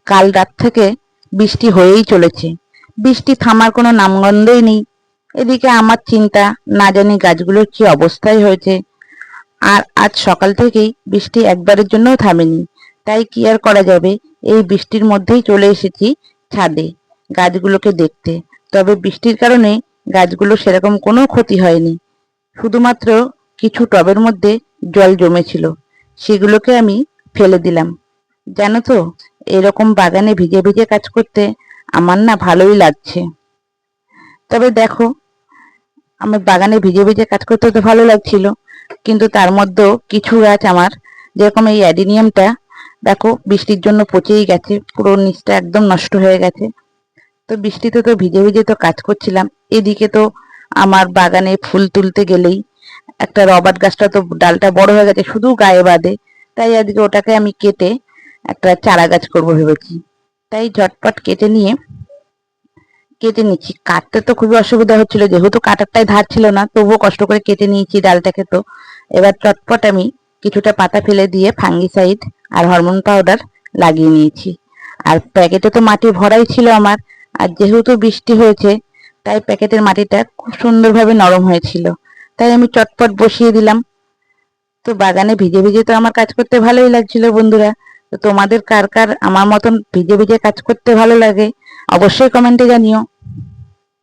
কাল রাত থেকে বৃষ্টি হয়েই চলেছে, বৃষ্টি থামার কোনো নামগন্ধই নেই। এদিকে আমার চিন্তা, না জানি গাছগুলোর কি অবস্থাই হয়েছে। আর আজ সকাল থেকেই বৃষ্টি একবারের জন্যও থামেনি, তাই কি আর করা যাবে, এই বৃষ্টির মধ্যেই চলে এসেছি ছাদে গাছগুলোকে দেখতে। তবে বৃষ্টির কারণে গাছগুলো সেরকম কোনো ক্ষতি হয়নি, শুধুমাত্র কিছু টবের মধ্যে জল জমেছিল, সেগুলোকে আমি ফেলে দিলাম। জানো তো, এরকম বাগানে ভিজে ভিজে কাজ করতে আমার না ভালোই লাগছে। তবে দেখো, আমার বাগানে ভিজে ভিজে কাজ করতে তো ভালো লাগছিল, কিন্তু তার মধ্যেও কিছু গাছ আমার, যেরকম এই অ্যাডিনিয়ামটা, দেখো বৃষ্টির জন্য পচেই গেছে, পুরো নিচটা একদম নষ্ট হয়ে গেছে। তো বৃষ্টিতে তো ভিজে ভিজে তো কাজ করছিলাম, এদিকে তো আমার বাগানে ফুল তুলতে গেলেই একটা রবার্ট গাছটা তো ডালটা বড় হয়ে গেছে, শুধু গায়ে বাঁধে। তাই আজকে ওটাকে আমি কেটে একটা চারা গাছ করবো ভেবেছি। তাই ঝটপট কেটে নিচ্ছি। কাটতে তো খুবই অসুবিধা হচ্ছিল, যেহেতু কাটারটাই ধার ছিল না, তবুও কষ্ট করে কেটে নিয়েছি ডালটাকে। তো এবার চটপট আমি কিছুটা পাতা ফেলে দিয়ে ফাঙ্গিসাইড আর হরমোন পাউডার লাগিয়ে নিয়েছি। আর প্যাকেটে তো মাটি ভরাই ছিল আমার, আর যেহেতু বৃষ্টি হয়েছে তাই প্যাকেটের মাটিটা খুব সুন্দরভাবে নরম হয়েছিল, তাই আমি চটপট বসিয়ে দিলাম। তো বাগানে ভিজে ভিজে তো আমার কাজ করতে ভালোই লাগছিল বন্ধুরা। তো তোমাদের কার কার আমার মতন ভিজে ভিজে কাজ করতে ভালো লাগে, অবশ্যই কমেন্টে জানিও।